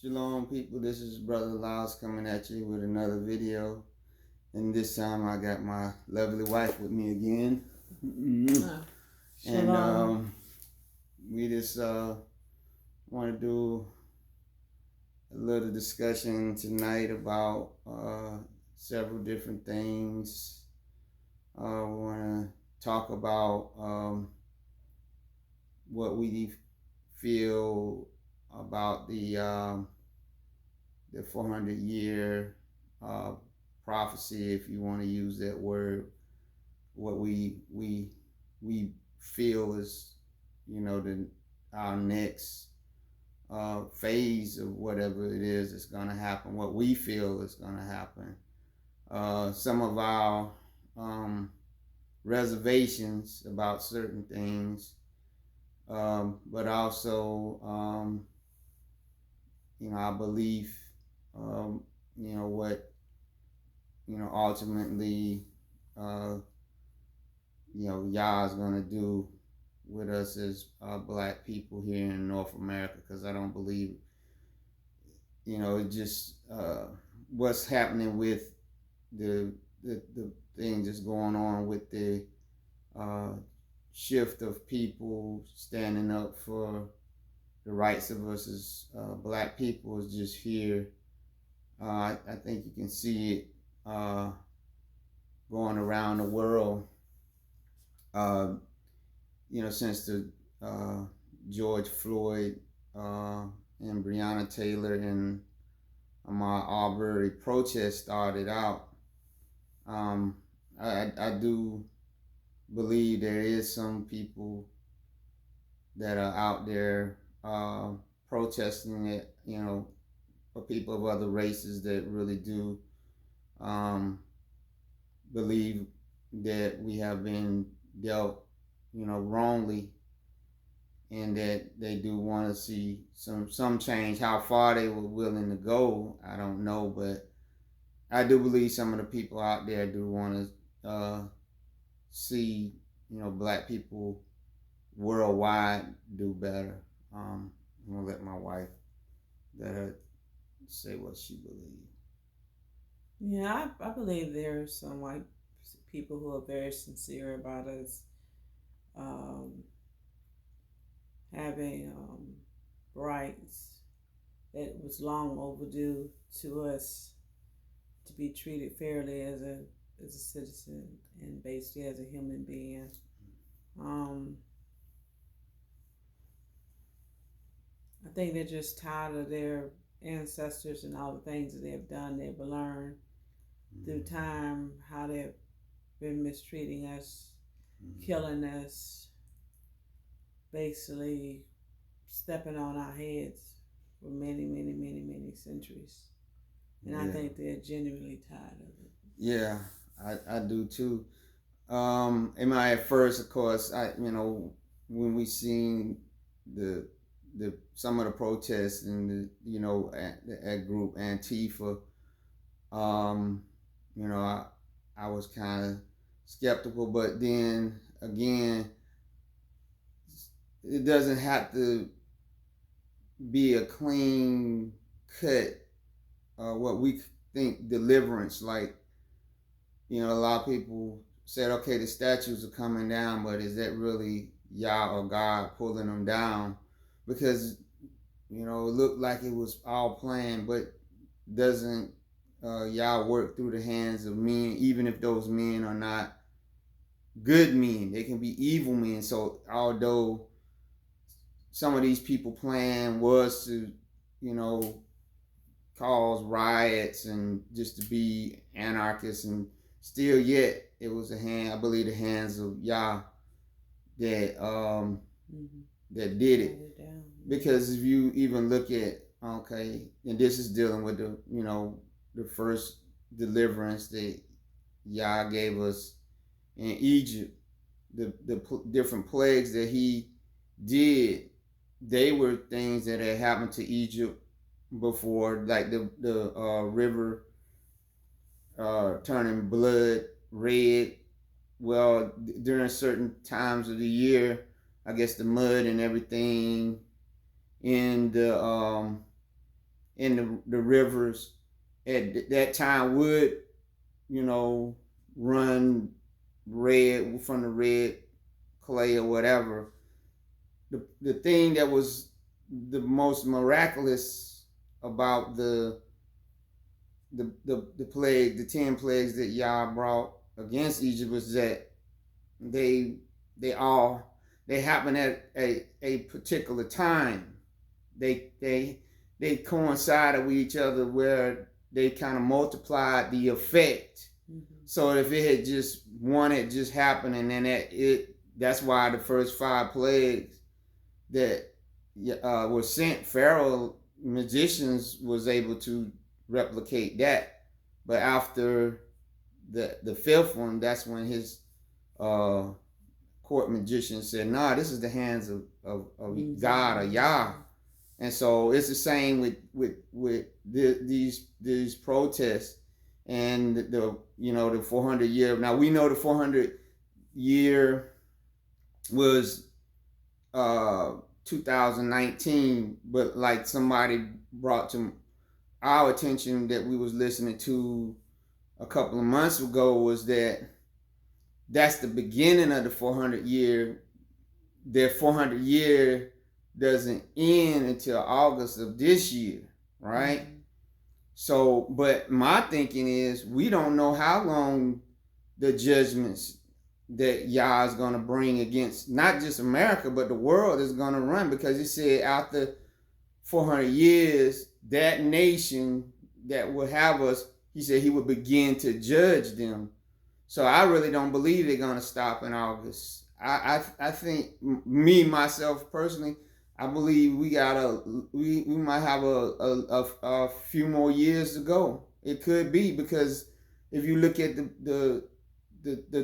Shalom, people. This is Brother Lyles coming at you with another video. And this time I got my lovely wife with me again. And we just want to do a little discussion tonight about several different things. We want to talk about what we feel about the 400-year prophecy, if you want to use that word. What we feel is, our next phase of whatever it is that's going to happen. What we feel is going to happen. Some of our reservations about certain things, but also our belief, what, ultimately, Yah is going to do with us as black people here in North America, because I don't believe, it just what's happening with the thing just going on with the shift of people standing up for the rights of us as black people is just here. I think you can see it going around the world. Since the George Floyd and Breonna Taylor and Ahmaud Arbery protest started out, I do believe there is some people that are out there protesting it, for people of other races that really do believe that we have been dealt, wrongly, and that they do want to see some change. How far they were willing to go, I don't know, but I do believe some of the people out there do want to see, black people worldwide do better. I'm gonna let my wife let her say what she believes. Yeah, I believe there are some white people who are very sincere about us um, having rights that was long overdue to us to be treated fairly as a citizen and basically as a human being. Um, I think they're just tired of their ancestors and all the things that they've done. They've learned through time how they've been mistreating us, killing us, basically stepping on our heads for many, many, many, many centuries. And I think they're genuinely tired of it. Yeah, I do too. At first, of course, when we seen the some of the protests and that group Antifa, um, I was kind of skeptical, but then again, it doesn't have to be a clean cut. What we think deliverance, like, a lot of people said, okay, the statues are coming down, but is that really Yah or God pulling them down? Because, it looked like it was all planned, but doesn't Yah work through the hands of men, even if those men are not good men? They can be evil men. So although some of these people plan was to, you know, cause riots and just to be anarchists, and still yet it was I believe the hands of Yah that that did it. Because if you even look at, okay, and this is dealing with the first deliverance that Yah gave us in Egypt, the different plagues that he did, they were things that had happened to Egypt before, like the river turning blood red. Well, during certain times of the year, I guess the mud and everything in and the rivers at that time would, run red from the red clay or whatever. The thing that was the most miraculous about the plague, the 10 plagues that Yah brought against Egypt was that they happened at a particular time. They coincided with each other where they kind of multiplied the effect. So if it had just one had just happened, and then that's why the first 5 plagues that were sent, Pharaoh magicians was able to replicate that. But after the 5th one, that's when his court magician said, "Nah, this is the hands of God or Yah." And so it's the same with these protests and the 400 year. Now we know the 400 year was 2019, but like somebody brought to our attention that we was listening to a couple of months ago was that's the beginning of the 400 year. Their 400 year doesn't end until August of this year, right? Mm-hmm. So, but my thinking is we don't know how long the judgments that Yah is going to bring against not just America, but the world is going to run, because he said after 400 years, that nation that will have us, he said he would begin to judge them. So I really don't believe they're going to stop in August. I think myself personally, I believe we might have a few more years to go. It could be, because if you look at the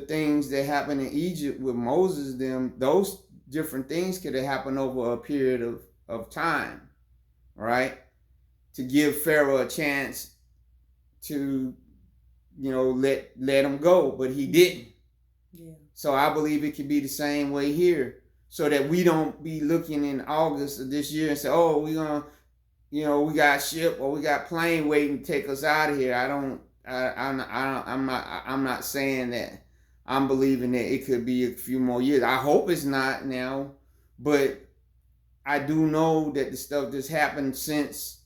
things that happened in Egypt with Moses, those different things could have happened over a period of time, right? To give Pharaoh a chance to, let him go, but he didn't. Yeah. So I believe it could be the same way here, so that we don't be looking in August of this year and say, "Oh, we're gonna, we got ship or we got plane waiting to take us out of here." I'm not saying that. I'm believing that it could be a few more years. I hope it's not now, but I do know that the stuff that's happened since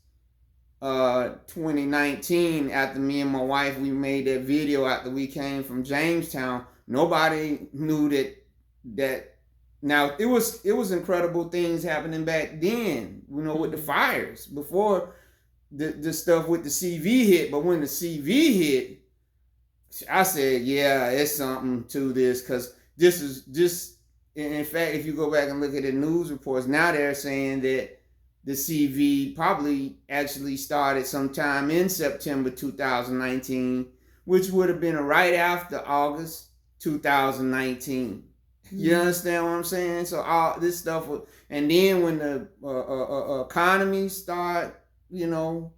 2019, after me and my wife, we made that video after we came from Jamestown. Nobody knew that. Now it was incredible things happening back then, with the fires before the stuff with the CV hit. But when the CV hit, I said, yeah, it's something to this, because this is just, in fact, if you go back and look at the news reports, now they're saying that the CV probably actually started sometime in September 2019, which would have been right after August 2019. You understand what I'm saying? So all this stuff, and then when the economy start, going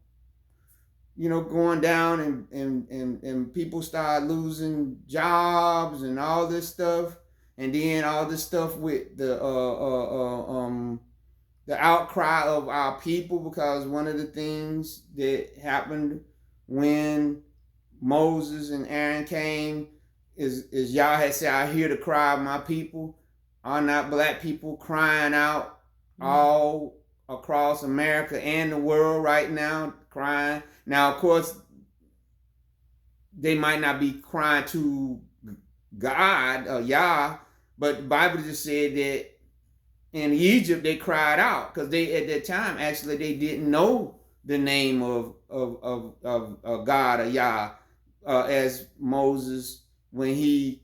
down, and people start losing jobs and all this stuff, and then all this stuff with the outcry of our people, because one of the things that happened when Moses and Aaron came is Yah had said, "I hear the cry of my people." Are not black people crying out all across America and the world right now, crying? Now, of course, they might not be crying to God or Yah, but the Bible just said that in Egypt they cried out, because they at that time actually they didn't know the name of God or Yah, as Moses, when he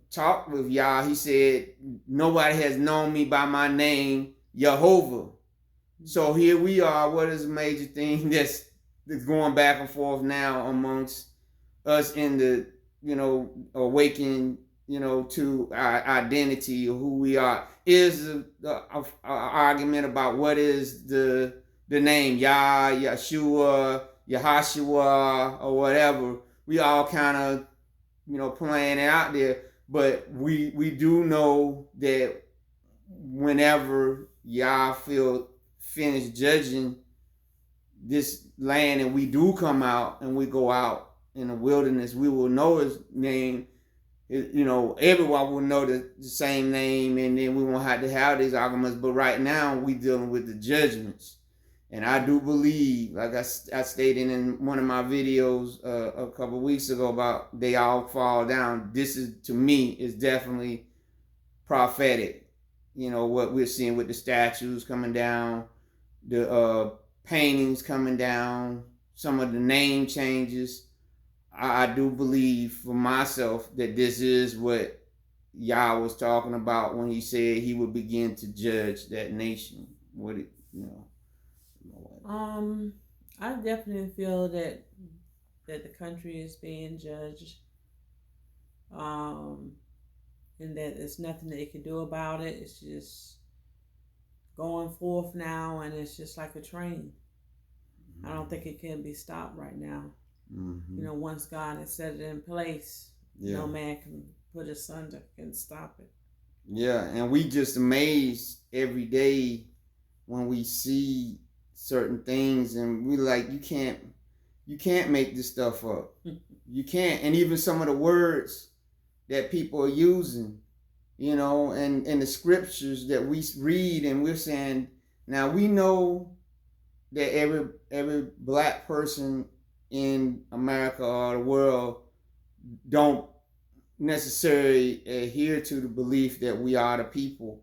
talked with Yah, he said, "Nobody has known me by my name, Jehovah." So here we are. What is a major thing that's going back and forth now amongst us in the, awakening, to our identity of who we are, is the argument about what is the name, Yah, Yeshua, Yahashua, or whatever. We all kind of, playing it out there, but we do know that whenever Yah finished judging this land and we do come out and we go out in the wilderness, we will know his name. Everyone will know the same name, and then we won't have to have these arguments. But right now, we dealing with the judgments. And I do believe, like I stated in one of my videos a couple of weeks ago about they all fall down. This is, to me, is definitely prophetic. What we're seeing with the statues coming down, the paintings coming down, some of the name changes. I do believe for myself that this is what Yah was talking about when he said he would begin to judge that nation. I definitely feel that the country is being judged, and that there's nothing they can do about it. It's just going forth now, and it's just like a train. I don't think it can be stopped right now. Mm-hmm. Once God has set it in place, no man can put asunder, can stop it. Yeah, and we just amazed every day when we see certain things, and we like, you can't make this stuff up. You can't. And even some of the words that people are using, and the scriptures that we read, and we're saying, now we know that every black person in America or the world don't necessarily adhere to the belief that we are the people.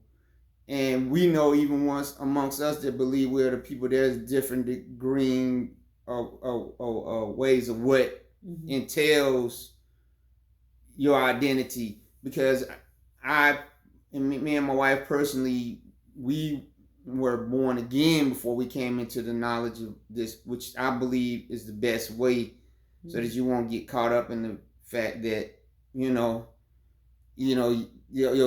And we know even once amongst us that believe we're the people, there's different degrees of ways of what entails your identity. Because me and my wife personally, we were born again before we came into the knowledge of this, which I believe is the best way, so that you won't get caught up in the fact that your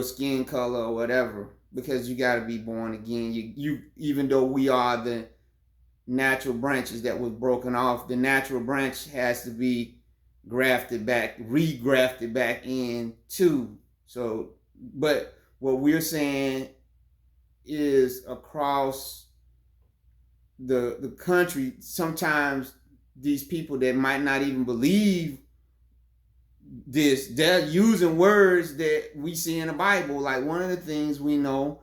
skin color or whatever, because you got to be born again. You even though we are the natural branches that was broken off, the natural branch has to be regrafted back in too. So, but what we're saying is across the country, sometimes these people that might not even believe this, they're using words that we see in the Bible. Like one of the things we know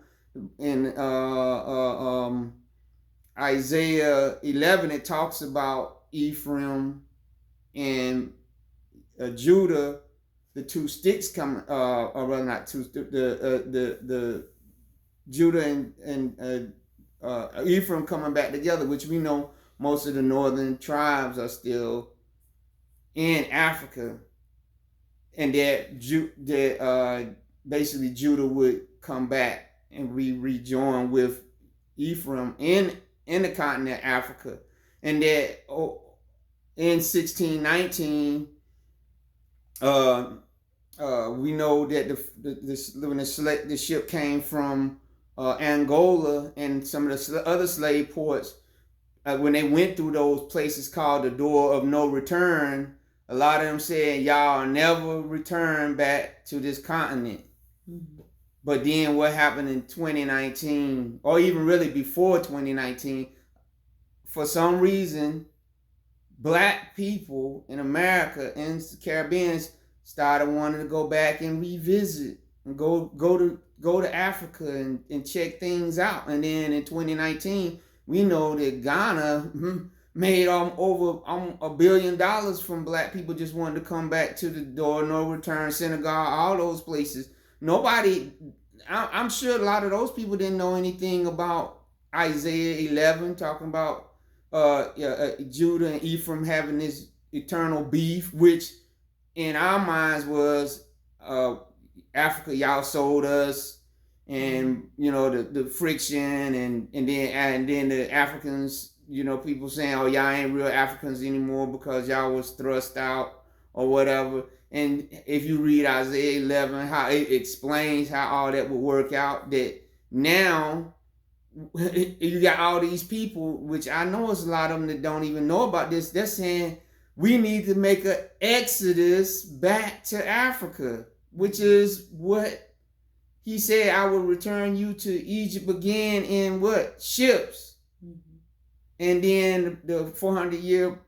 in Isaiah 11, it talks about Ephraim and Judah, the two sticks coming, or rather not two, the Judah and Ephraim coming back together, which we know most of the northern tribes are still in Africa, and that basically Judah would come back and rejoin with Ephraim in the continent of Africa, and that in 1619, we know that when the ship came from Angola and some of the other slave ports, when they went through those places called the Door of No Return, a lot of them said, y'all never return back to this continent. Mm-hmm. But then what happened in 2019, or even really before 2019, for some reason, black people in America and the Caribbean started wanting to go back and revisit and go to Africa and check things out. And then in 2019, we know that Ghana made over $1 billion from black people just wanting to come back to the Door of No Return, Senegal, all those places. I'm sure a lot of those people didn't know anything about Isaiah 11, talking about Judah and Ephraim having this eternal beef, which in our minds was Africa, y'all sold us, and the friction, and then the Africans, people saying, oh, y'all ain't real Africans anymore because y'all was thrust out or whatever. And if you read Isaiah 11, how it explains how all that would work out, that now you got all these people, which I know is a lot of them that don't even know about this, they're saying we need to make an exodus back to Africa, which is what he said, I will return you to Egypt again in what? Ships. Mm-hmm. and then the 400-year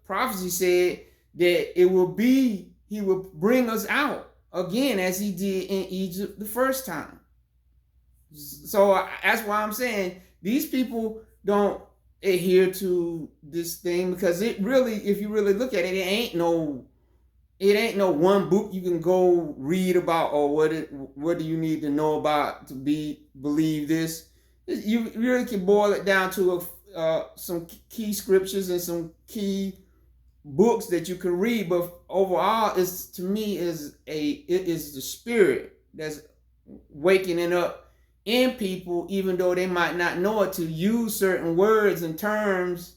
prophecy said that he will bring us out again as he did in Egypt the first time. So that's why I'm saying these people don't adhere to this thing, because it really, if you really look at it, it ain't no one book you can go read about, or what do you need to know about to believe this. You really can boil it down to some key scriptures and some key books that you can read, but overall, it is the spirit that's waking it up in people, even though they might not know it, to use certain words and terms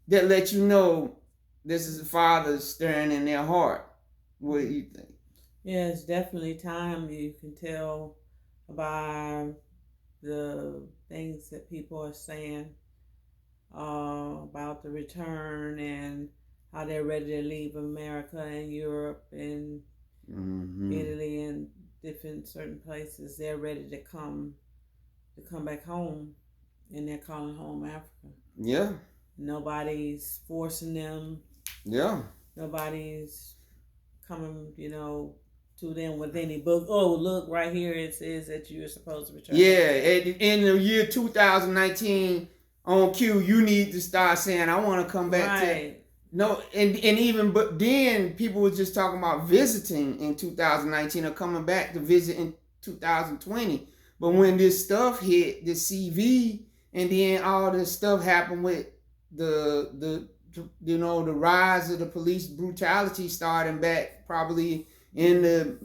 that let you know this is the Father stirring in their heart. What do you think? Yeah, it's definitely time. You can tell by the things that people are saying about the return, and how they're ready to leave America and Europe and Italy and different certain places. They're ready to come back home, and they're calling home Africa. Yeah. Nobody's forcing them. Yeah. Nobody's coming, to them with any book. Oh, look, right here it says that you're supposed to return. Yeah, in the year 2019 on cue, you need to start saying, I want to come back to. No, and even, but then people were just talking about visiting in 2019 or coming back to visit in 2020. But when this stuff hit, the CV, and then all this stuff happened with the rise of the police brutality starting back probably in the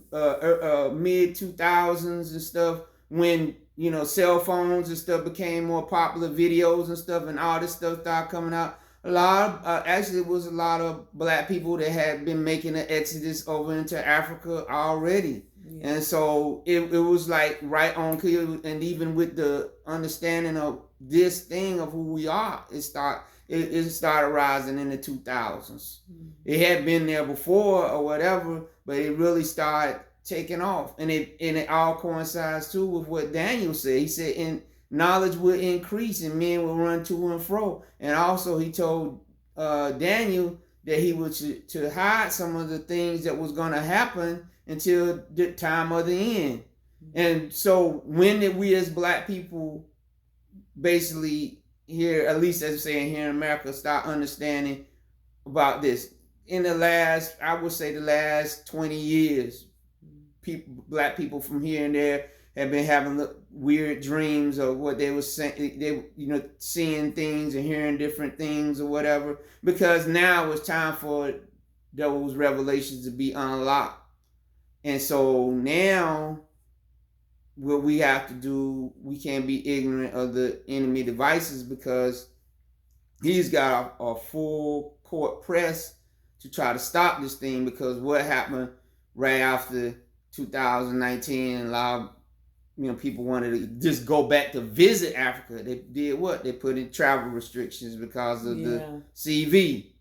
mid 2000s and stuff, when cell phones and stuff became more popular, videos and stuff, and all this stuff started coming out. Actually, it was a lot of black people that had been making an exodus over into Africa already. Yeah. And so it was like right on cue. And even with the understanding of this thing of who we are, it started rising in the 2000s. Mm-hmm. It had been there before or whatever, but it really started taking off. And it all coincides too with what Daniel said. He said, knowledge will increase and men will run to and fro. And also he told Daniel that he was to hide some of the things that was going to happen until the time of the end. And so when did we as black people basically here, at least as I'm saying here in America, start understanding about this? In the last 20 years, black people from here and there have been having weird dreams of what they were saying. They, seeing things and hearing different things or whatever, because now it's time for those revelations to be unlocked. And so now what we have to do, we can't be ignorant of the enemy devices, because he's got a full court press to try to stop this thing. Because what happened right after 2019, and a lot of people wanted to just go back to visit Africa. They did what? They put in travel restrictions because of the CV.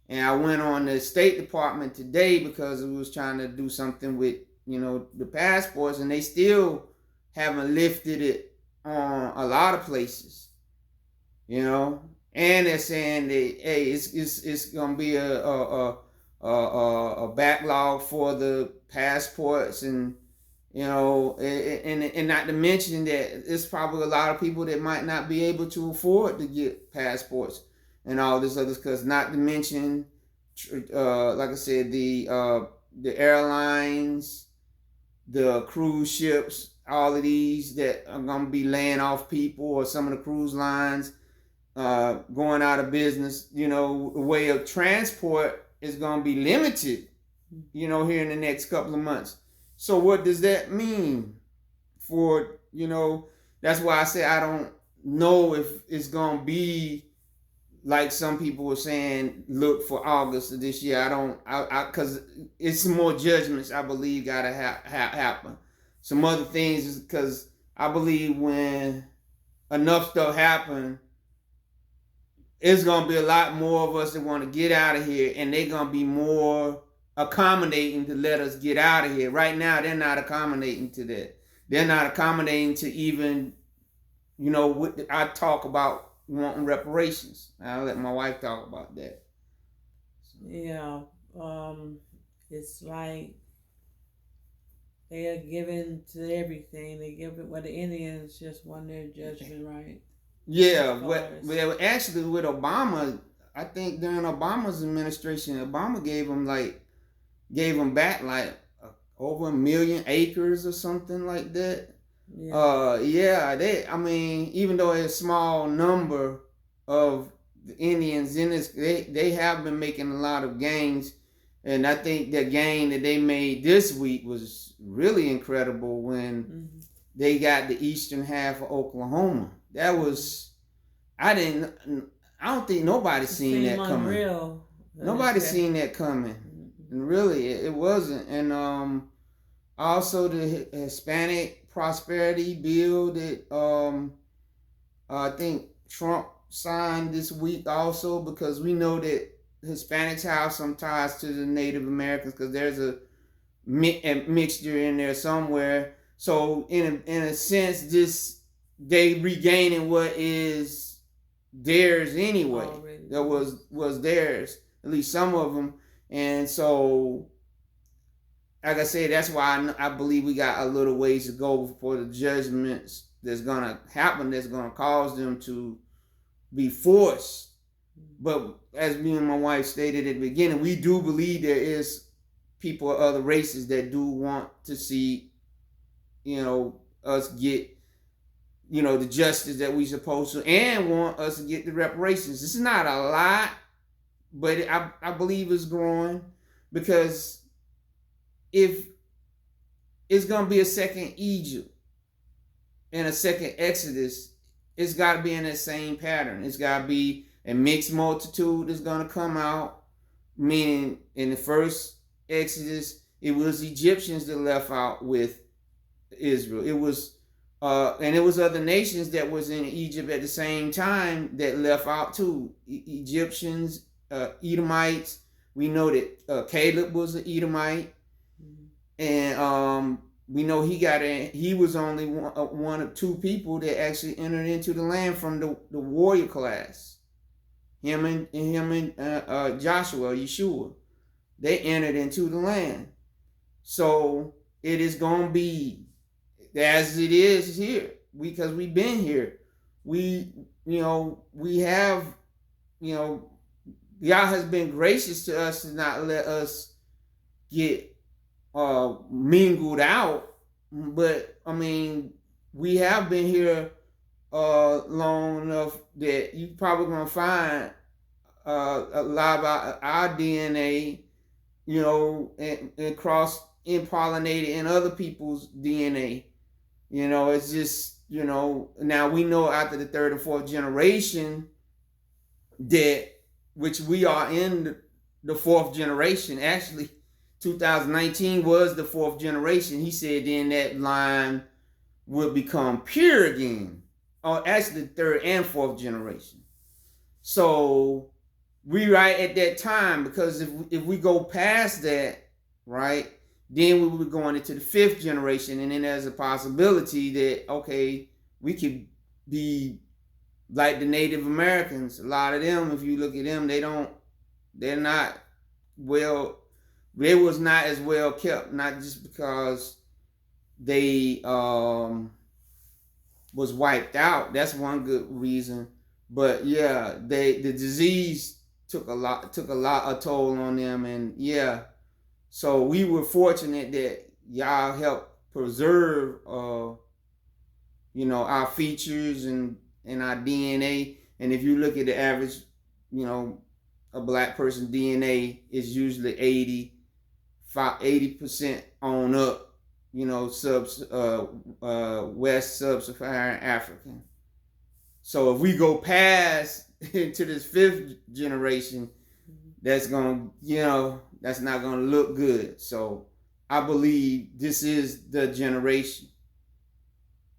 And I went on the State Department today because it was trying to do something with, the passports, and they still haven't lifted it on a lot of places, and they're saying that, hey, it's gonna be a backlog for the passports, and and not to mention that it's probably a lot of people that might not be able to afford to get passports and all this other, because not to mention, like I said, the airlines, the cruise ships, all of these that are going to be laying off people, or some of the cruise lines going out of business. The way of transport is going to be limited, here in the next couple of months. So what does that mean for, that's why I say I don't know if it's going to be like some people were saying, look for August of this year. Because it's some more judgments I believe got to happen. Some other things, because I believe when enough stuff happen, it's going to be a lot more of us that want to get out of here, and they're going to be more accommodating to let us get out of here. Right now, they're not accommodating to that. They're not accommodating to even, I talk about wanting reparations. I'll let my wife talk about that. Yeah, it's like they are given to everything. They give it. Well, the Indians just won their judgment, right? As Yeah, far as well, actually, with Obama, I think during Obama's administration, Obama gave him back like over 1 million acres or something like that. yeah, Yeah, I mean, even though it's a small number of the Indians in this, they have been making a lot of gains, and I think the gain that they made this week was really incredible when mm-hmm. they got the eastern half of Oklahoma. That was, I didn't, I don't think nobody It seen seemed that coming. unreal. Nobody seen that coming, Mm-hmm. and really, it wasn't. And also the Hispanic Prosperity Bill that I think Trump signed this week also, because we know that Hispanics have some ties to the Native Americans because there's a mixture in there somewhere. So in a sense, this they regaining what is theirs anyway. Already. That was theirs, at least some of them. And so, like I said, that's why I believe we got a little ways to go for the judgments that's gonna happen. That's gonna cause them to be forced. But as me and my wife stated at the beginning, we do believe there is people of other races that do want to see, us get, the justice that we supposed to, and want us to get the reparations. This is not a lot, but I believe it's growing, because if it's gonna be a second Egypt and a second Exodus, it's got to be in that same pattern. It's got to be a mixed multitude that's going to come out. Meaning, in the first Exodus, it was Egyptians that left out with Israel. It was, and it was other nations that was in Egypt at the same time that left out too. Egyptians, Edomites. We know that Caleb was an Edomite, and we know he was only one of two people that actually entered into the land from the warrior class. Him and Joshua, Yeshua, they entered into the land. So it is going to be as it is here, because we've been here. We have, God has been gracious to us to not let us get mingled out, but I mean, we have been here long enough that you probably gonna find a lot of our DNA, and cross impollinated in other people's DNA. It's just, now we know after the third and fourth generation that, which we are in the fourth generation. Actually, 2019 was the fourth generation. He said then that line would become pure again. Or actually, the third and fourth generation. So we right at that time, because if we go past that, right, then we will be going into the fifth generation, and then there's a possibility that, okay, we could be like the Native Americans. A lot of them, if you look at them, they're not well. They was not as well kept, not just because they was wiped out. That's one good reason. But yeah, the disease took a toll on them, and yeah, so we were fortunate that y'all helped preserve our features and our DNA. And if you look at the average, a black person's DNA is usually 80% on up, West Sub-Saharan African. So if we go past into this fifth generation, that's that's not gonna look good. So I believe this is the generation.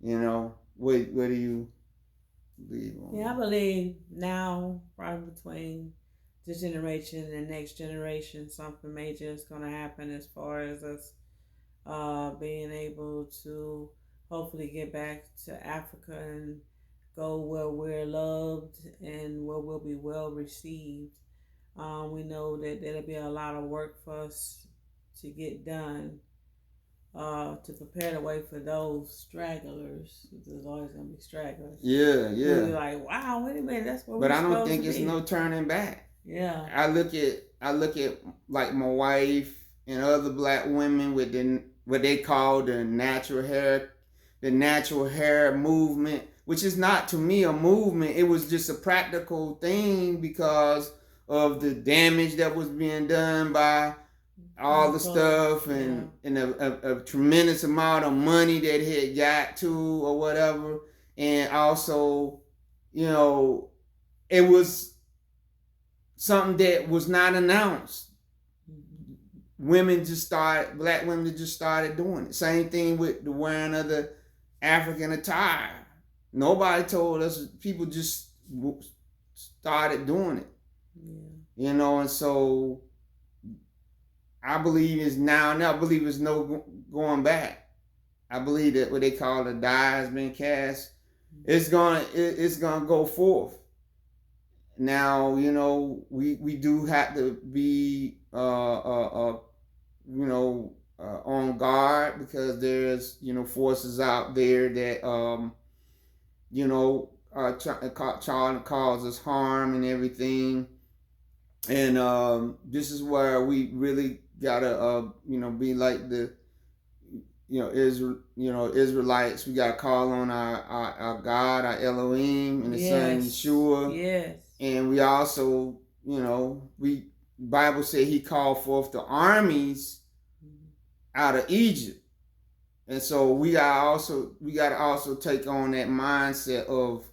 What do you believe on? Yeah, I believe now, probably between this generation and the next generation, something major is going to happen as far as us being able to hopefully get back to Africa and go where we're loved and where we'll be well received. We know that there'll be a lot of work for us to get done to prepare the way for those stragglers. There's always gonna be stragglers. Yeah, We'll yeah. be like, wow, wait a minute, that's what But we're I don't supposed think to it's be. no turning back. Yeah. I look at like my wife and other black women with what they call the natural hair movement, which is not to me a movement. It was just a practical thing because of the damage that was being done by all the stuff and a tremendous amount of money that he had got to or whatever. And also, you know, it was something that was not announced. Black women just started doing it. Same thing with the wearing of the African attire. Nobody told us. People just started doing it. Yeah. And so I believe it's now. I believe there's no going back. I believe that what they call the die has been cast. It's gonna go forth. Now, we do have to be on guard because there's forces out there that are trying to cause us harm and everything. And this is where we really gotta be like the Israelites. We gotta call on our God, our Elohim, and the Son Yeshua. Yes. And we also, Bible said he called forth the armies out of Egypt. And so we gotta also take on that mindset of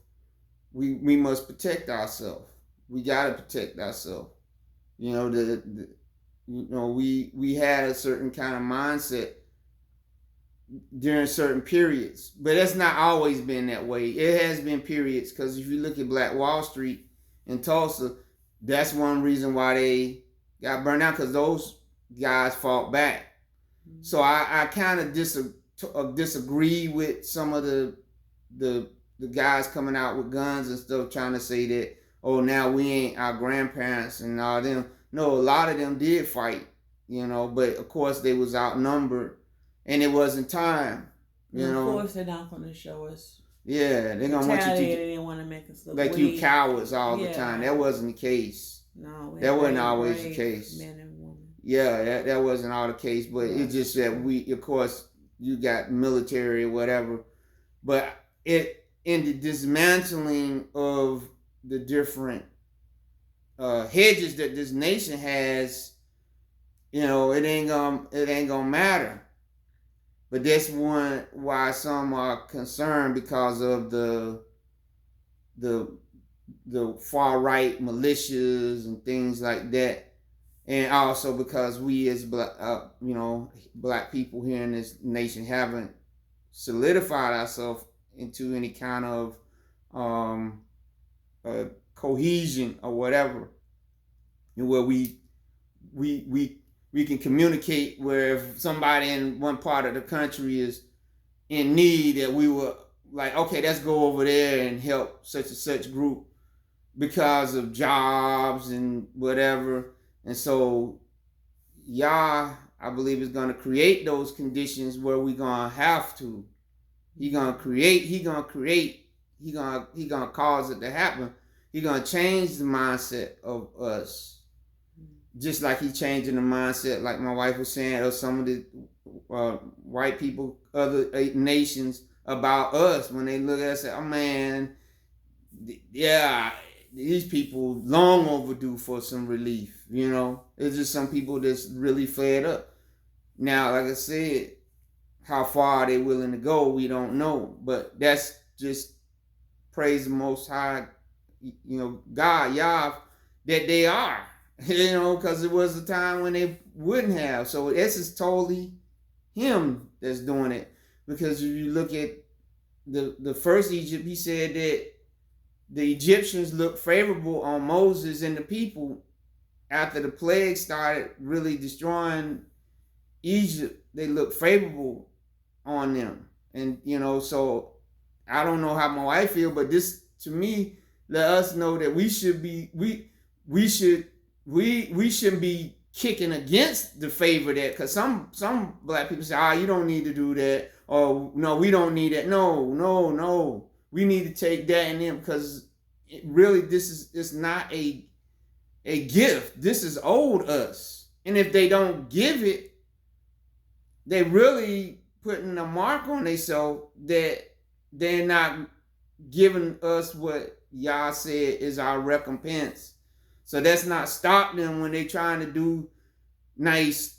we must protect ourselves. We gotta protect ourselves. We had a certain kind of mindset during certain periods, but it's not always been that way. It has been periods, because if you look at Black Wall Street in Tulsa, that's one reason why they got burned out, because those guys fought back. Mm-hmm. So I kind of disagree with some of the guys coming out with guns and stuff, trying to say that, oh, now we ain't our grandparents and all them. No, a lot of them did fight, but of course they was outnumbered, and it wasn't time. Of course they're not going to show us. Yeah, they're gonna want you to. They didn't want to make us look like weak. You cowards all the time. That wasn't the case. No, that wasn't always the case. Men and women. Yeah, that wasn't all the case, but it's just that of course, you got military or whatever, but in the dismantling of the different hedges that this nation has, it ain't gonna matter. But that's one why some are concerned, because of the far right militias and things like that, and also because we as black people here in this nation haven't solidified ourselves into any kind of cohesion or whatever, where we can communicate, where if somebody in one part of the country is in need, that we were like, okay, let's go over there and help such and such group because of jobs and whatever. And so Yah, I believe, is going to create those conditions where we're going to have to. He going to cause it to happen. He going to change the mindset of us. Just like he changing the mindset, like my wife was saying, of some of the white people, other nations, about us, when they look at us and say, oh man, yeah, these people long overdue for some relief. It's just some people that's really fed up. Now, like I said, how far are they willing to go, we don't know, but that's just praise the Most High, God, Yah, that they are. Because it was a time when they wouldn't have. So this is totally him that's doing it. Because if you look at the first Egypt, he said that the Egyptians looked favorable on Moses and the people after the plague started really destroying Egypt. They looked favorable on them. And, so I don't know how my wife feel, but this to me let us know that we shouldn't be kicking against the favor that, because some black people say, you don't need to do that, or no, we don't need that. No, we need to take that and them, because really it's not a gift. This is owed us, and if they don't give it, they really putting a mark on themselves that they're not giving us what Yah said is our recompense. So that's not stop them when they trying to do nice,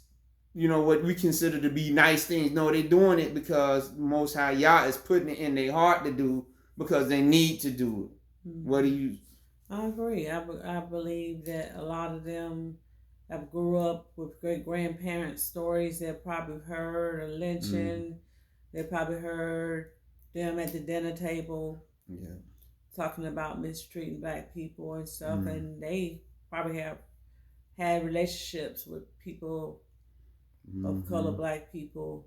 what we consider to be nice things. No, they're doing it because Most High Yah is putting it in their heart to do, because they need to do it. Mm-hmm. What do you? I agree. I believe that a lot of them have grew up with great grandparents' stories they've probably heard, or lynching. They probably heard them at the dinner table, talking about mistreating black people and stuff, and they probably have had relationships with people of color, black people,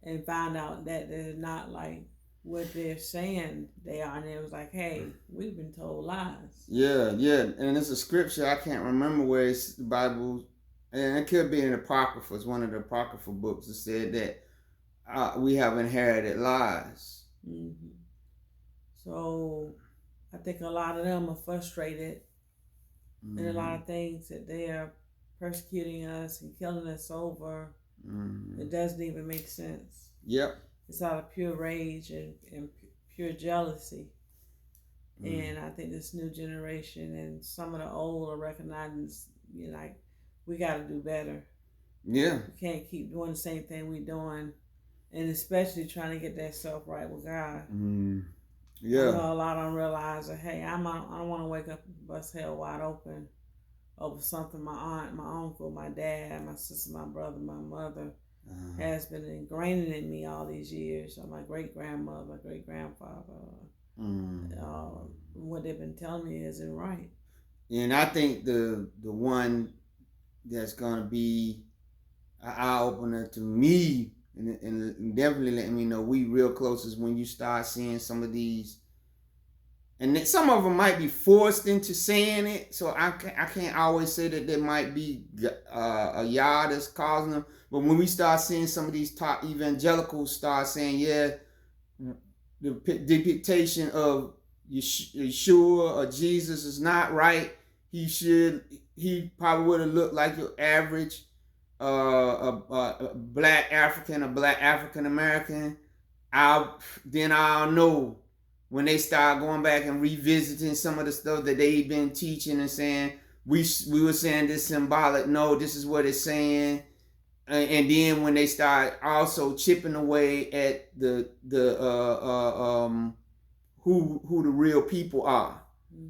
and found out that they're not like what they're saying they are, and it was like, hey, we've been told lies. Yeah, and it's a scripture, I can't remember where it's the Bible, and it could be in the Apocrypha. It's one of the Apocrypha books that said that we have inherited lies. Mm-hmm. So I think a lot of them are frustrated in a lot of things that they are persecuting us and killing us over. It doesn't even make sense. Yep. It's out of pure rage and pure jealousy. And I think this new generation and some of the old are recognizing, like, we got to do better. Yeah. We can't keep doing the same thing we're doing, and especially trying to get that self right with God. Yeah. I know a lot of them realize that, hey, I don't want to wake up and bust hell wide open over something my aunt, my uncle, my dad, my sister, my brother, my mother has been ingraining in me all these years. So my great-grandmother, my great-grandfather, what they've been telling me isn't right. And I think the one that's going to be an eye-opener to me, and definitely letting me know we real close, is when you start seeing some of these, and some of them might be forced into saying it, so I can't always say that there might be a Yah that's causing them, but when we start seeing some of these top evangelicals start saying, the depiction of Yeshua or Jesus is not right, he probably would have looked like your average a black African, a black African American. I'll know when they start going back and revisiting some of the stuff that they've been teaching and saying, we were saying this symbolic, no, this is what it's saying. And then when they start also chipping away at the who the real people are,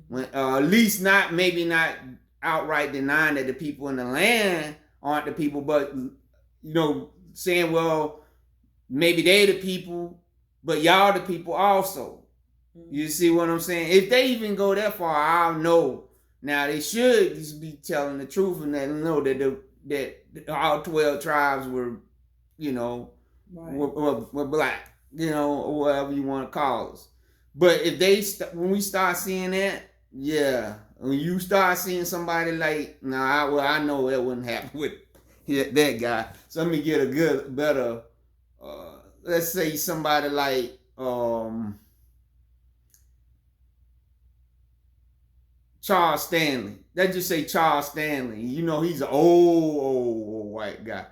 when at least maybe not outright denying that the people in the land aren't the people, but saying, well, maybe they the people, but y'all the people also. You see what I'm saying? If they even go that far, I'll know. Now they should just be telling the truth and let them know that all 12 tribes were, were black, or whatever you want to call us. But if when we start seeing that, when you start seeing somebody like, I know that wouldn't happen with that guy. So let me get a better, let's say somebody like, Charles Stanley. Let's just say Charles Stanley. He's an old white guy.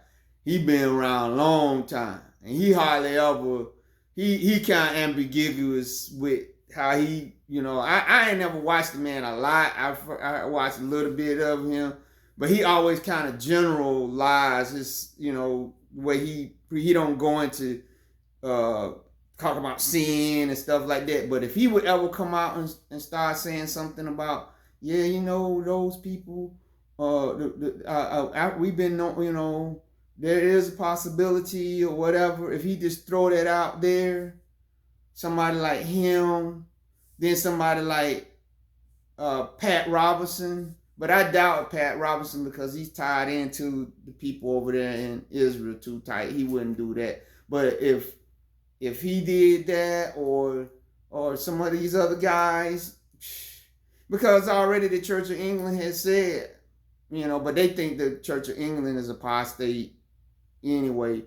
He been around a long time. And he hardly ever, he kind of ambiguous with how he, I ain't never watched the man a lot. I watched a little bit of him. But he always kind of generalize his, where he don't go into talk about sin and stuff like that. But if he would ever come out and start saying something about, those people, we've been, there is a possibility or whatever. If he just throw that out there, somebody like him, then somebody like Pat Robertson. But I doubt Pat Robertson because he's tied into the people over there in Israel too tight. He wouldn't do that. But if he did that, or or some of these other guys, because already the Church of England has said, but they think the Church of England is apostate anyway.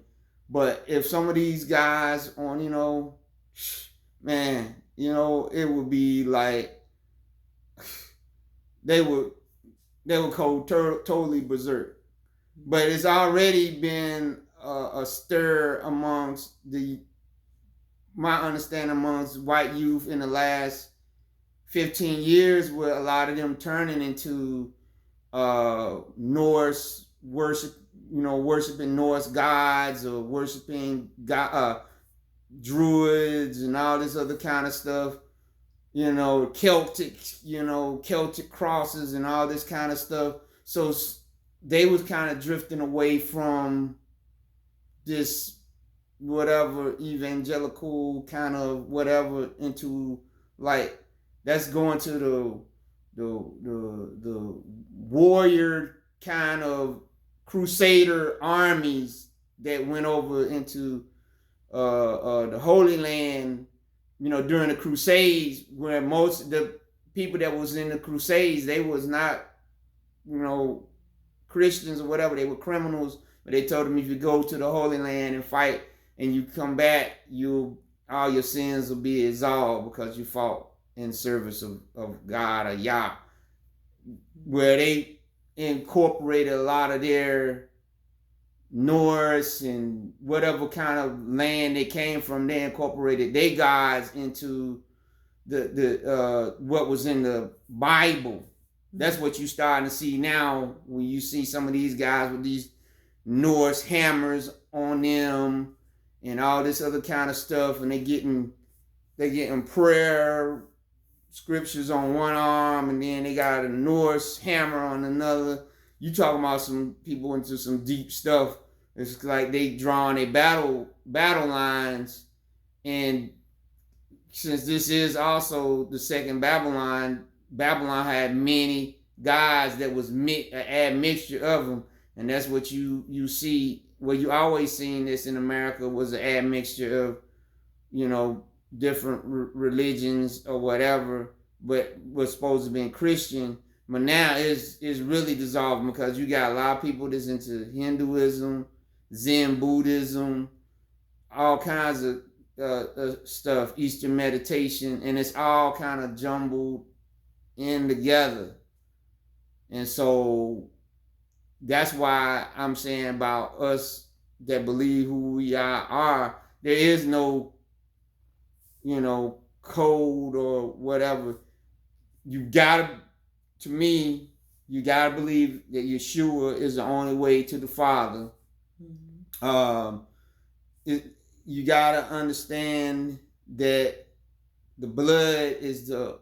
But if some of these guys on, man, it would be like they would go totally berserk. But it's already been a stir amongst my understanding amongst white youth in the last 15 years, with a lot of them turning into Norse worship, worshiping Norse gods, or worshiping druids and all this other kind of stuff. Celtic crosses and all this kind of stuff. So they was kind of drifting away from this whatever evangelical kind of whatever into like that's going to the warrior kind of crusader armies that went over into the Holy Land, during the Crusades, where most of the people that was in the Crusades, they was not, Christians or whatever, they were criminals, but they told them if you go to the Holy Land and fight and you come back, all your sins will be absolved because you fought in service of God or Yah, where they incorporated a lot of their Norse and whatever kind of land they came from. They incorporated their gods into the what was in the Bible. That's what you're starting to see now when you see some of these guys with these Norse hammers on them and all this other kind of stuff, and they getting prayer scriptures on one arm, and then they got a Norse hammer on another. You talking about some people into some deep stuff. It's like they drawing a battle lines, and since this is also the second Babylon had many gods that was an admixture of them, and that's what you see. Well, you always seen this in America was an admixture of different religions or whatever, but was supposed to be Christian. But now it's really dissolving because you got a lot of people that's into Hinduism, Zen Buddhism, all kinds of stuff, Eastern meditation, and it's all kind of jumbled in together. And so that's why I'm saying about us that believe who we are, there is no, code or whatever. You gotta believe that Yeshua is the only way to the Father. Mm-hmm. You gotta understand that the blood is the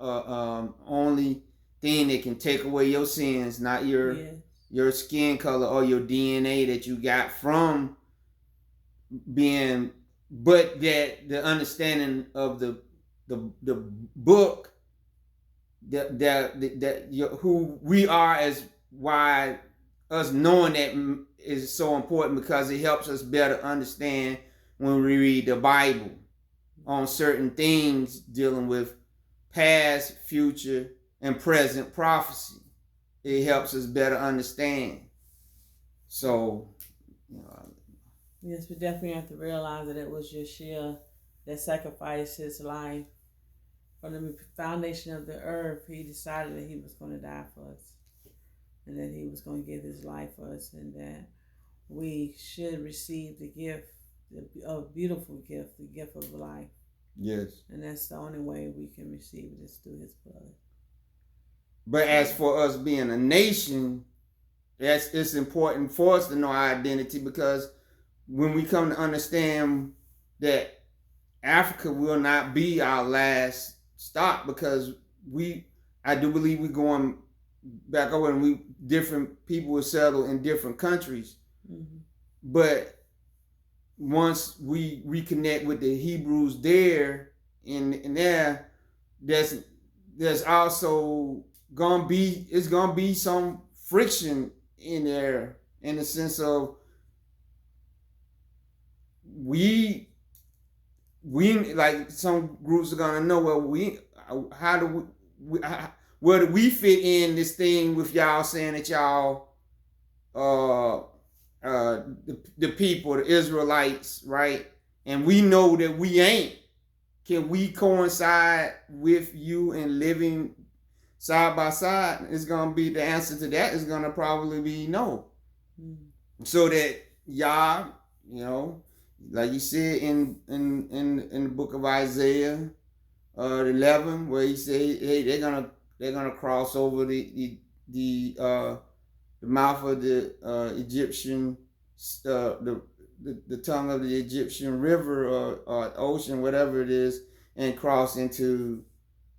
only thing that can take away your sins, not your skin color or your DNA that you got from being, but that the understanding of the book that who we are, as why us knowing that is so important, because it helps us better understand when we read the Bible on certain things dealing with past, future, and present prophecy. It helps us better understand. So, yes, we definitely have to realize that it was Yeshua that sacrificed his life. From the foundation of the earth, he decided that he was going to die for us, and that he was going to give his life for us, and that we should receive the gift, a beautiful gift, the gift of life. Yes. And that's the only way we can receive it, is through his blood. But as for us being a nation, it's important for us to know our identity, because when we come to understand that Africa will not be our last stop, because I do believe we're going back over, and different people will settle in different countries. Mm-hmm. But once we reconnect with the Hebrews there, in there, there's also gonna be some friction in there, in the sense of we we, like some groups are gonna know, well, how do where do we fit in this thing with y'all saying that y'all the people, the Israelites, right? And we know that we ain't. Can we coincide with you in living side by side? It's gonna be, the answer to that is gonna probably be no. Mm-hmm. So that y'all, like you said in the book of Isaiah 11, where he said, hey, they're gonna cross over the mouth of the Egyptian, the tongue of the Egyptian river or ocean, whatever it is, and cross into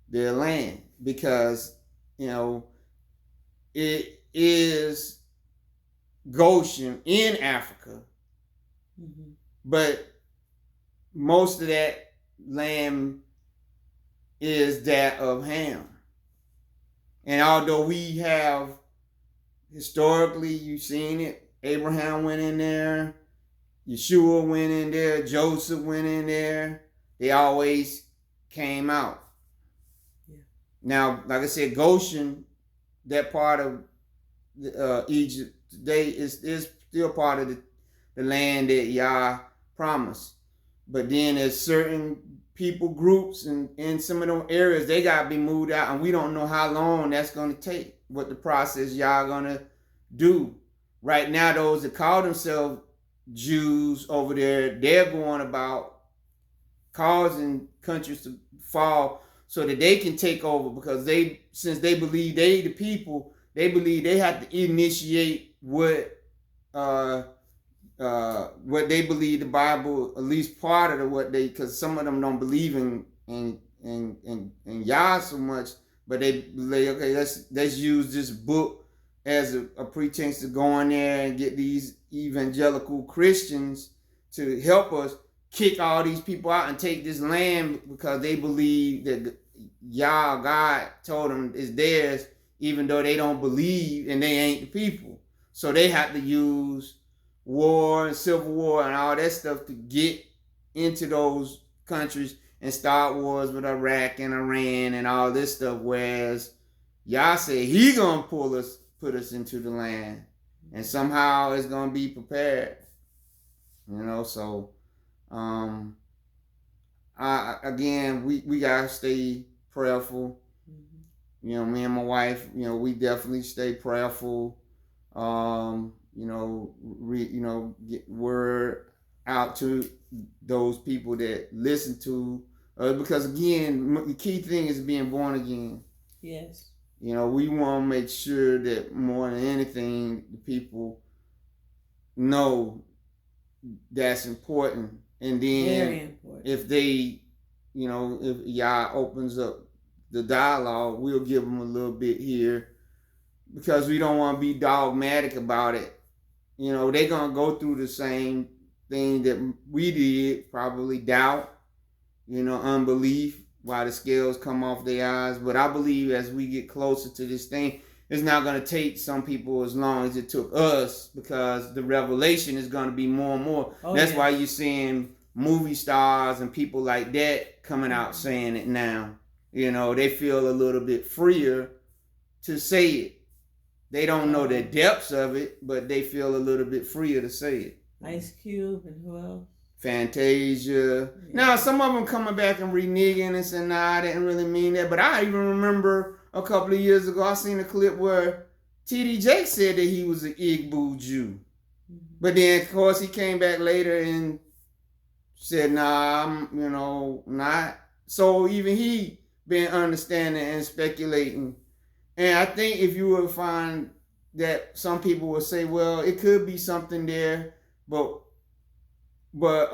their land, because it is Goshen in Africa, mm-hmm. but most of that land is that of Ham. And although we have historically, you've seen it, Abraham went in there, Yeshua went in there, Joseph went in there, they always came out. Yeah. Now, like I said, Goshen, that part of Egypt today is still part of the land that Yah promised. But then there's certain people groups and in some of those areas, they got to be moved out, and we don't know how long that's going to take, what the process y'all going to do. Right now, those that call themselves Jews over there, they're going about causing countries to fall so that they can take over, because since they believe they the people, they believe they have to initiate what they believe the Bible, at least part of what they, because some of them don't believe in Yah so much, but they believe, okay, let's use this book as a pretense to go in there and get these evangelical Christians to help us kick all these people out and take this land, because they believe that Yah, God, told them it's theirs, even though they don't believe and they ain't the people. So they have to use war and civil war and all that stuff to get into those countries and start wars with Iraq and Iran and all this stuff, whereas Yah said he gonna put us into the land, and somehow it's gonna be prepared. So we gotta stay prayerful. Mm-hmm. Me and my wife, we definitely stay prayerful. Get word out to those people that listen to, because again, the key thing is being born again. Yes. We want to make sure that more than anything, the people know that's important. And then very important. If they, if Yah opens up the dialogue, we'll give them a little bit here, because we don't want to be dogmatic about it. They're going to go through the same thing that we did, probably doubt, unbelief, why the scales come off their eyes. But I believe as we get closer to this thing, it's not going to take some people as long as it took us, because the revelation is going to be more and more. That's why you're seeing movie stars and people like that coming out saying it now. They feel a little bit freer to say it. They don't know the depths of it, but they feel a little bit freer to say it. Ice Cube and who else? Fantasia. Yeah. Now, some of them coming back and reneging and saying, nah, I didn't really mean that. But I even remember a couple of years ago, I seen a clip where T.D. Jakes said that he was an Igbo Jew. Mm-hmm. But then, of course, he came back later and said, nah, I'm, not. So even he been understanding and speculating. And I think if you would find that some people will say, well, it could be something there, but they're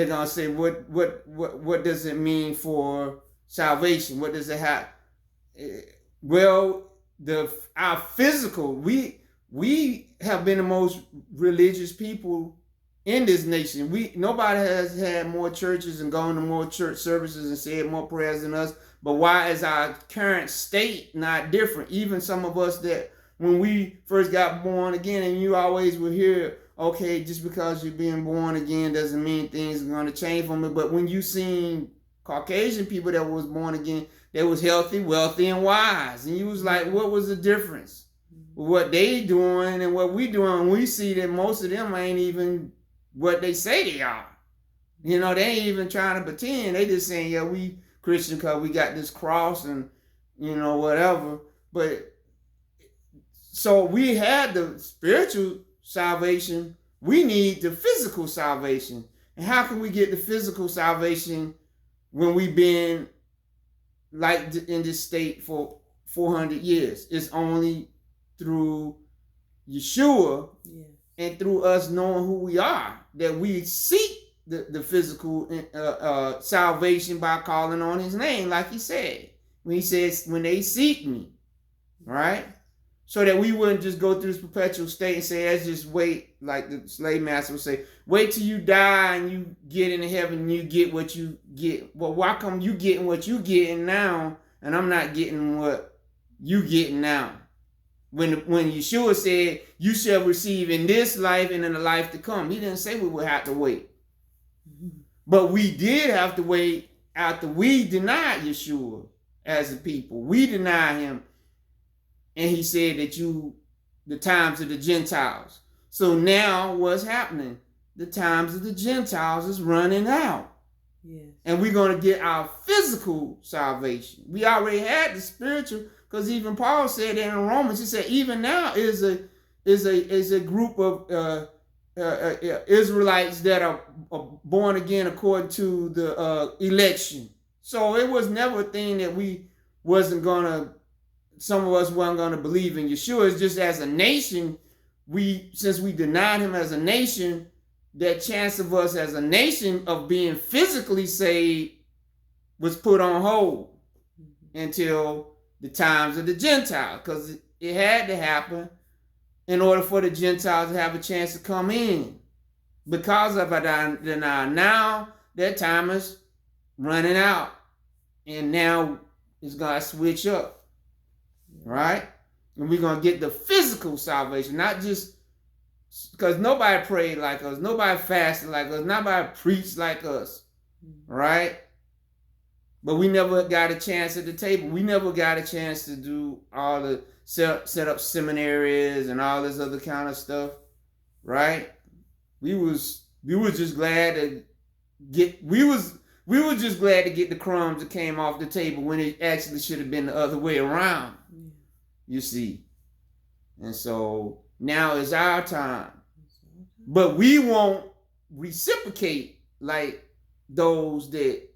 gonna say, what does it mean for salvation? What does it have? Well, our physical, we have been the most religious people in this nation. Nobody has had more churches and gone to more church services and said more prayers than us. But why is our current state not different? Even some of us that when we first got born again, and you always will hear, okay, just because you're being born again doesn't mean things are going to change from it. But when you seen Caucasian people that was born again, they was healthy, wealthy, and wise, and you was like, what was the difference? What they doing and what we doing? We see that most of them ain't even what they say they are. You know, they ain't even trying to pretend. They just saying, yeah, we Christian because we got this cross and, you know, whatever. But so we had the spiritual salvation. We need the physical salvation. And how can we get the physical salvation when we've been like in this state for 400 years? It's only through Yeshua and through us knowing who we are that we seek the physical salvation by calling on his name, like he said. When he says, when they seek me, right? So that we wouldn't just go through this perpetual state and say, let's just wait, like the slave master would say, wait till you die and you get into heaven and you get what you get. Well, why come you getting what you getting now and I'm not getting what you getting now? When Yeshua said, you shall receive in this life and in the life to come, he didn't say we would have to wait. But we did have to wait after we denied Yeshua as a people. We denied him. And he said that the times of the Gentiles. So now what's happening? The times of the Gentiles is running out. Yes. And we're going to get our physical salvation. We already had the spiritual, because even Paul said that in Romans, he said, even now is a group of Israelites that are born again according to the election. So it was never a thing that we wasn't going to, some of us weren't going to believe in Yeshua. It's just as a nation, since we denied him as a nation, that chance of us as a nation of being physically saved was put on hold until the times of the Gentiles, because it had to happen in order for the Gentiles to have a chance to come in. Because of our denial, now that time is running out, and now it's going to switch up. Right? And we're going to get the physical salvation, not just because nobody prayed like us, nobody fasted like us, nobody preached like us, right? But we never got a chance at the table. We never got a chance to do all the set up seminaries and all this other kind of stuff, right? We was just glad to get just glad to get the crumbs that came off the table when it actually should have been the other way around. You see. And so now is our time. But we won't reciprocate like those that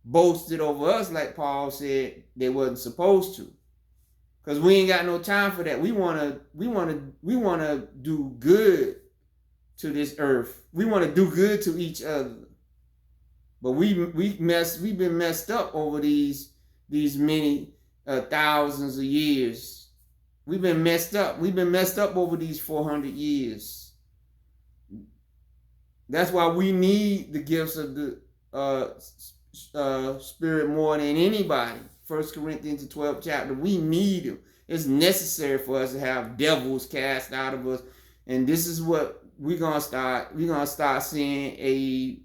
boasted over us, like Paul said they wasn't supposed to. Because we ain't got no time for that. We wanna do good to this earth. We want to do good to each other. But we've been messed up over these many thousands of years. We've been messed up. We've been messed up over these 400 years. That's why we need the gifts of the Spirit more than anybody. 1 Corinthians 12th chapter. We need them. It's necessary for us to have devils cast out of us. And this is what we're gonna start. We're gonna start seeing a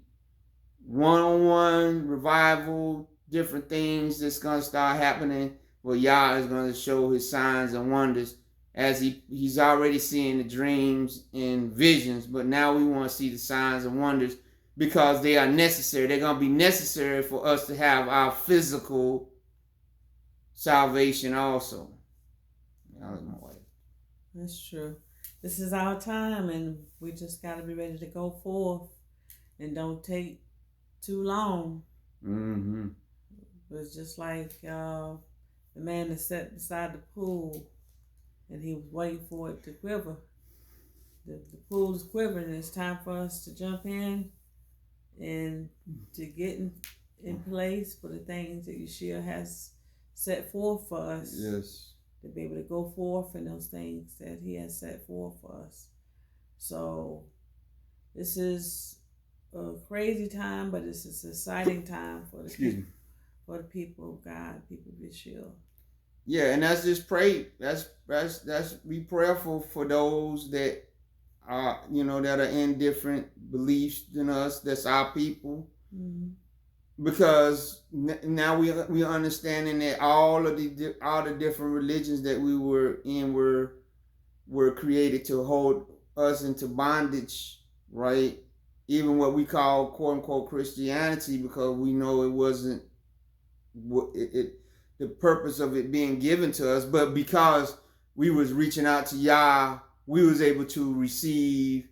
one-on-one revival, different things that's gonna start happening. Well, Yah is going to show his signs and wonders as he's already seeing the dreams and visions. But now we want to see the signs and wonders because they are necessary. They're going to be necessary for us to have our physical salvation also. That's true. This is our time, and we just got to be ready to go forth and don't take too long. Mm-hmm. It's just like the man that sat beside the pool and he was waiting for it to quiver. The pool is quivering, and it's time for us to jump in and to get in place for the things that Yeshua has set forth for us. Yes. To be able to go forth in those things that he has set forth for us. So this is a crazy time, but it's an exciting time for the people of God, people of Yeshua. Yeah, and that's just pray. That's be prayerful for those that that are in different beliefs than us. That's our people. Mm-hmm. Because now we are understanding that all the different religions that we were in were created to hold us into bondage, right? Even what we call quote unquote Christianity, because we know it wasn't the purpose of it being given to us, but because we was reaching out to Yah, we was able to receive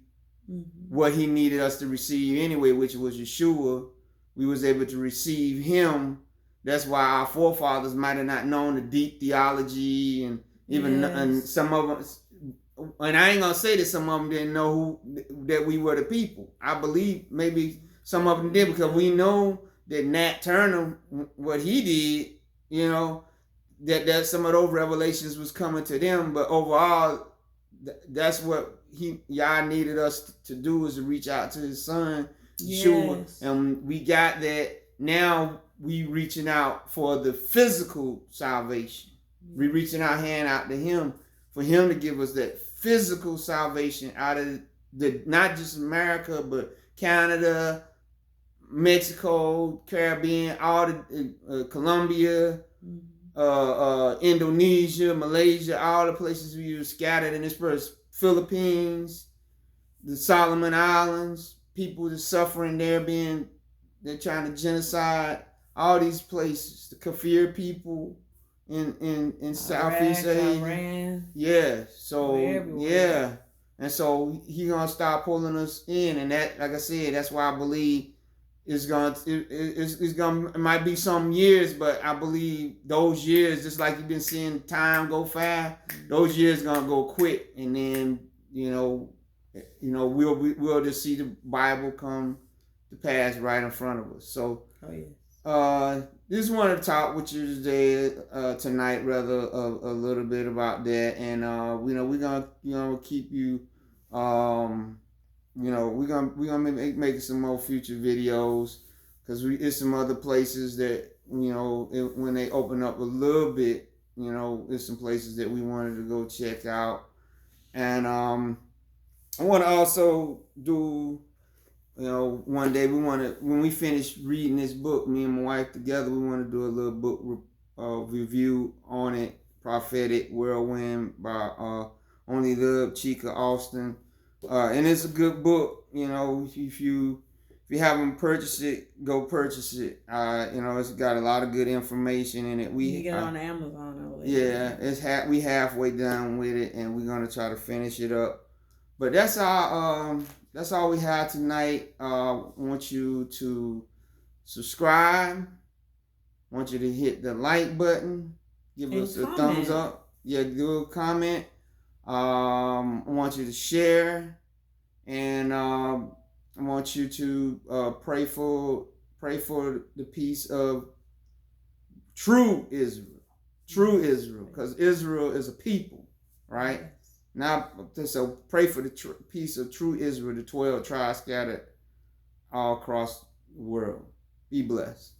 what He needed us to receive anyway, which was Yeshua. We was able to receive Him. That's why our forefathers might have not known the deep theology, and even and some of us. And I ain't gonna say that some of them didn't know that we were the people. I believe maybe some of them did, because we know that Nat Turner, what he did, that some of those revelations was coming to them. But overall, that's what Yah needed us to do, is to reach out to His Son, Yeshua. And we got that. Now we reaching out for the physical salvation. We reaching our hand out to Him, for Him to give us that physical salvation out of not just America, but Canada, Mexico, Caribbean, all the Colombia, Indonesia, Malaysia, all the places we were scattered and dispersed. Philippines, the Solomon Islands, people that's suffering there, they're trying to genocide all these places. The Kafir people in Southeast Asia. Iran. Yeah. So yeah. And so He gonna start pulling us in, and that, like I said, that's why I believe it might be some years, but I believe those years, just like you've been seeing time go fast, those years gonna go quick, and then we'll just see the Bible come to pass right in front of us. So just wanted to talk with you today, tonight, rather, a little bit about that, and we're gonna keep you. We're gonna make some more future videos, because it's some other places that when they open up a little bit, there's some places that we wanted to go check out, and I want to also do, one day when we finish reading this book, me and my wife together, we want to do a little book review on it, Prophetic Whirlwind by Only Love Chica Austin. And it's a good book. If you haven't purchased it, go purchase it. It's got a lot of good information in it. You get it on Amazon. Yeah, we halfway done with it, and we're gonna try to finish it up. But that's all we have tonight. I want you to subscribe. I want you to hit the like button. Give us a thumbs up. Yeah, do a comment. I want you to share, and I want you to pray for the peace of true Israel, because Israel is a people, right? Now, so pray for the peace of true Israel, the 12 tribes scattered all across the world. Be blessed.